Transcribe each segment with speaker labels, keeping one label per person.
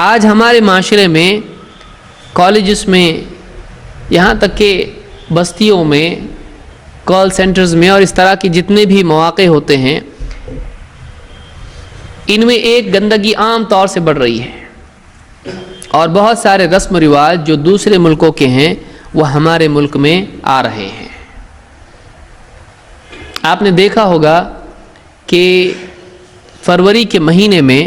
Speaker 1: آج ہمارے معاشرے میں کالجز میں یہاں تک کہ بستیوں میں کال سینٹرز میں اور اس طرح کے جتنے بھی مواقع ہوتے ہیں ان میں ایک گندگی عام طور سے بڑھ رہی ہے اور بہت سارے رسم و رواج جو دوسرے ملکوں کے ہیں وہ ہمارے ملک میں آ رہے ہیں۔ آپ نے دیکھا ہوگا کہ فروری کے مہینے میں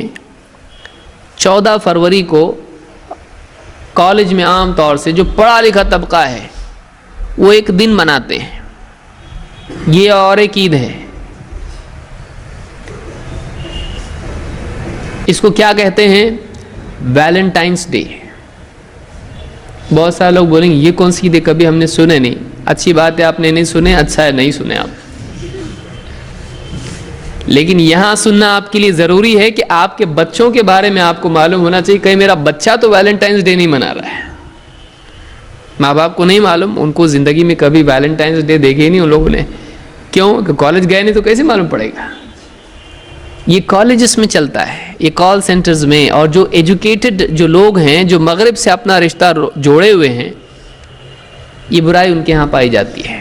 Speaker 1: 14 فروری کو کالج میں عام طور سے جو پڑھا لکھا طبقہ ہے وہ ایک دن مناتے ہیں، یہ اور ایک عید ہے۔ اس کو کیا کہتے ہیں؟ Valentines day. بہت سارے لوگ بولیں گے یہ کون سی عید ہے، کبھی ہم نے سنے نہیں۔ اچھی بات ہے آپ نے نہیں سنے، اچھا ہے نہیں سنے آپ، لیکن یہاں سننا آپ کے لیے ضروری ہے کہ آپ کے بچوں کے بارے میں آپ کو معلوم ہونا چاہیے۔ کہیں میرا بچہ تو ویلنٹائنس ڈے نہیں منا رہا ہے، ماں باپ کو نہیں معلوم، ان کو زندگی میں کبھی ویلنٹائنس ڈے دیکھے ہی نہیں ان لوگوں نے۔ کیوں کہ کالج گئے نہیں تو کیسے معلوم پڑے گا؟ یہ کالجز میں چلتا ہے، یہ کال سینٹرز میں، اور جو ایجوکیٹڈ جو لوگ ہیں جو مغرب سے اپنا رشتہ جوڑے ہوئے ہیں یہ برائی ان کے ہاں پائی جاتی ہے۔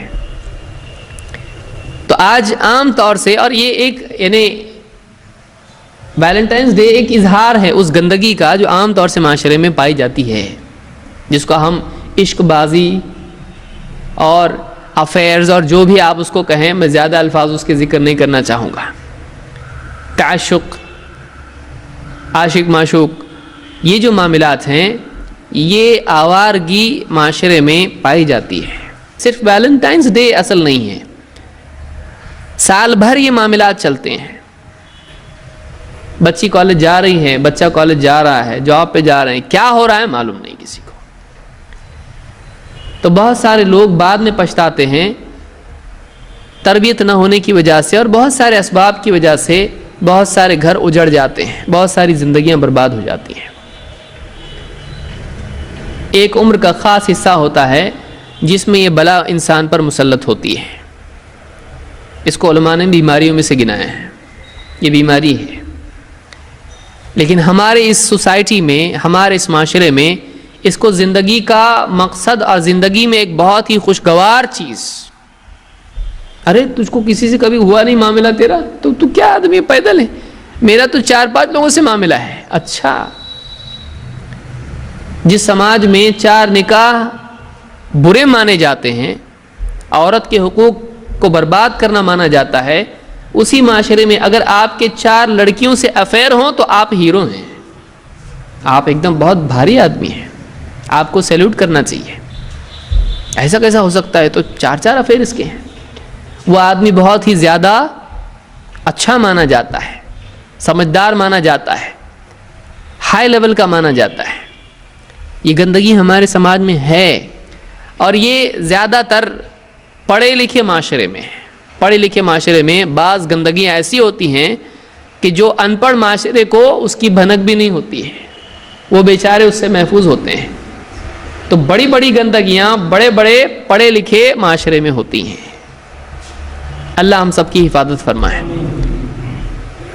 Speaker 1: تو آج عام طور سے، اور یہ ایک یعنی ویلنٹائنس ڈے ایک اظہار ہے اس گندگی کا جو عام طور سے معاشرے میں پائی جاتی ہے، جس کو ہم عشق بازی اور افیئرز اور جو بھی آپ اس کو کہیں، میں زیادہ الفاظ اس کے ذکر نہیں کرنا چاہوں گا۔ تعشق، عاشق معشوق، یہ جو معاملات ہیں یہ آوارگی معاشرے میں پائی جاتی ہے۔ صرف ویلنٹائنس ڈے اصل نہیں ہے، سال بھر یہ معاملات چلتے ہیں۔ بچی کالج جا رہی ہے، بچہ کالج جا رہا ہے، جاب پہ جا رہے ہیں، کیا ہو رہا ہے معلوم نہیں کسی کو۔ تو بہت سارے لوگ بعد میں پچھتاتے ہیں، تربیت نہ ہونے کی وجہ سے اور بہت سارے اسباب کی وجہ سے بہت سارے گھر اجڑ جاتے ہیں، بہت ساری زندگیاں برباد ہو جاتی ہیں۔ ایک عمر کا خاص حصہ ہوتا ہے جس میں یہ بلا انسان پر مسلط ہوتی ہے۔ اس کو علماء نے بیماریوں میں سے گنایا ہے، یہ بیماری ہے۔ لیکن ہمارے اس سوسائٹی میں، ہمارے اس معاشرے میں اس کو زندگی کا مقصد اور زندگی میں ایک بہت ہی خوشگوار چیز، ارے تجھ کو کسی سے کبھی ہوا نہیں معاملہ تیرا، تو کیا آدمی پیدل ہے، میرا تو 4-5 لوگوں سے معاملہ ہے۔ اچھا، جس سماج میں 4 نکاح برے مانے جاتے ہیں، عورت کے حقوق کو برباد کرنا مانا جاتا ہے، اسی معاشرے میں اگر آپ کے 4 لڑکیوں سے افیئر ہوں تو آپ ہیرو ہیں، آپ ایک دم بہت بھاری آدمی ہیں، آپ کو سیلوٹ کرنا چاہیے۔ ایسا کیسا ہو سکتا ہے؟ تو 4 افیئر اس کے ہیں۔ وہ آدمی بہت ہی زیادہ اچھا مانا جاتا ہے، سمجھدار مانا جاتا ہے، ہائی لیول کا مانا جاتا ہے۔ یہ گندگی ہمارے سماج میں ہے، اور یہ زیادہ تر پڑھے لکھے معاشرے میں ہے۔ پڑھے لکھے معاشرے میں بعض گندگیاں ایسی ہوتی ہیں کہ جو ان پڑھ معاشرے کو اس کی بھنک بھی نہیں ہوتی ہے، وہ بیچارے اس سے محفوظ ہوتے ہیں۔ تو بڑی بڑی گندگیاں بڑے بڑے پڑھے لکھے معاشرے میں ہوتی ہیں۔ اللہ ہم سب کی حفاظت فرمائے۔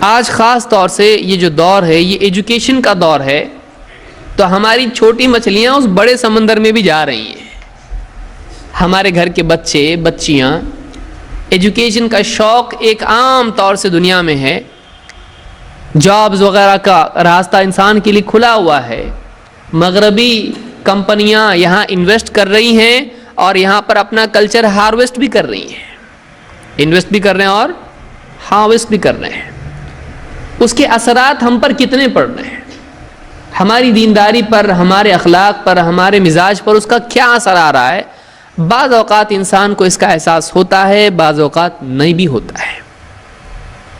Speaker 1: آج خاص طور سے یہ جو دور ہے یہ ایجوکیشن کا دور ہے، تو ہماری چھوٹی مچھلیاں اس بڑے سمندر میں بھی جا رہی ہیں۔ ہمارے گھر کے بچے بچیاں، ایجوکیشن کا شوق ایک عام طور سے دنیا میں ہے، جابز وغیرہ کا راستہ انسان کے لیے کھلا ہوا ہے۔ مغربی کمپنیاں یہاں انویسٹ کر رہی ہیں اور یہاں پر اپنا کلچر ہارویسٹ بھی کر رہی ہیں، انویسٹ بھی کر رہے ہیں اور ہارویسٹ بھی کر رہے ہیں۔ اس کے اثرات ہم پر کتنے پڑ رہے ہیں؟ ہماری دینداری پر، ہمارے اخلاق پر، ہمارے مزاج پر اس کا کیا اثر آ رہا ہے؟ بعض اوقات انسان کو اس کا احساس ہوتا ہے، بعض اوقات نہیں بھی ہوتا ہے،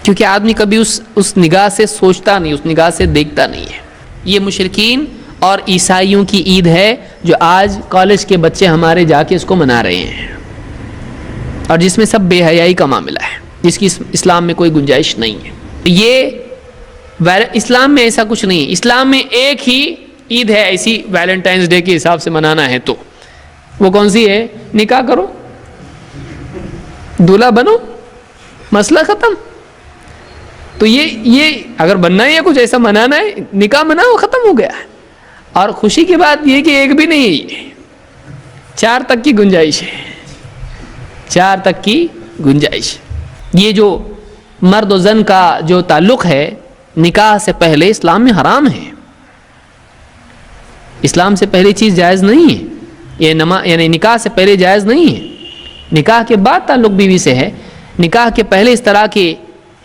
Speaker 1: کیونکہ آدمی کبھی اس نگاہ سے سوچتا نہیں، اس نگاہ سے دیکھتا نہیں ہے۔ یہ مشرکین اور عیسائیوں کی عید ہے جو آج کالج کے بچے ہمارے جا کے اس کو منا رہے ہیں، اور جس میں سب بے حیائی کا معاملہ ہے، جس کی اسلام میں کوئی گنجائش نہیں ہے۔ یہ اسلام میں ایسا کچھ نہیں ہے۔ اسلام میں ایک ہی عید ہے ایسی ویلنٹائنس ڈے کے حساب سے منانا ہے، تو وہ کون سی ہے؟ نکاح کرو، دولہا بنو، مسئلہ ختم۔ تو یہ اگر بننا ہے یا کچھ ایسا منانا ہے، نکاح منا وہ ختم ہو گیا ہے. اور خوشی کی بات یہ کہ ایک بھی نہیں ہے، یہ 4 تک کی گنجائش ہے، 4 تک کی گنجائش. یہ جو مرد و زن کا جو تعلق ہے نکاح سے پہلے اسلام میں حرام ہے. اسلام سے پہلے چیز جائز نہیں ہے، یعنی نکاح سے پہلے جائز نہیں ہے. نکاح کے بعد تعلق بیوی سے ہے. نکاح کے پہلے اس طرح کے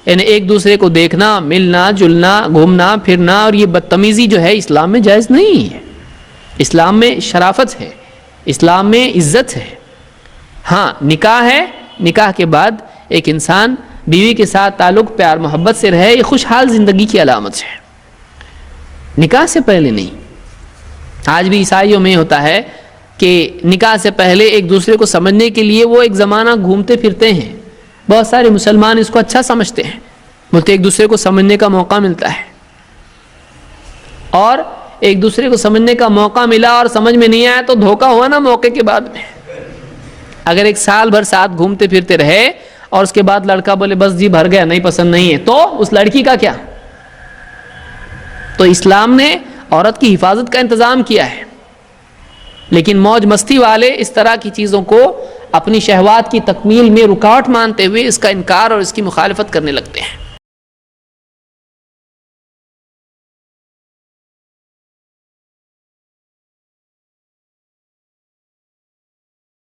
Speaker 1: یعنی ایک دوسرے کو دیکھنا، ملنا جلنا، گھومنا پھرنا اور یہ بدتمیزی جو ہے اسلام میں جائز نہیں ہے. اسلام میں شرافت ہے، اسلام میں عزت ہے. ہاں نکاح ہے، نکاح کے بعد ایک انسان بیوی کے ساتھ تعلق پیار محبت سے رہے، یہ خوشحال زندگی کی علامت ہے، نکاح سے پہلے نہیں. آج بھی عیسائیوں میں ہوتا ہے کہ نکاح سے پہلے ایک دوسرے کو سمجھنے کے لیے وہ ایک زمانہ گھومتے پھرتے ہیں. بہت سارے مسلمان اس کو اچھا سمجھتے ہیں، بولتے ایک دوسرے کو سمجھنے کا موقع ملتا ہے. اور ایک دوسرے کو سمجھنے کا موقع ملا اور سمجھ میں نہیں آیا تو دھوکہ ہوا نا موقع کے بعد میں. اگر 1 سال بھر ساتھ گھومتے پھرتے رہے اور اس کے بعد لڑکا بولے بس جی بھر گیا، نہیں پسند نہیں ہے، تو اس لڑکی کا کیا؟ تو اسلام نے عورت کی حفاظت کا انتظام کیا ہے، لیکن موج مستی والے اس طرح کی چیزوں کو اپنی شہوات کی تکمیل میں رکاوٹ مانتے ہوئے اس کا انکار اور اس کی مخالفت کرنے لگتے ہیں.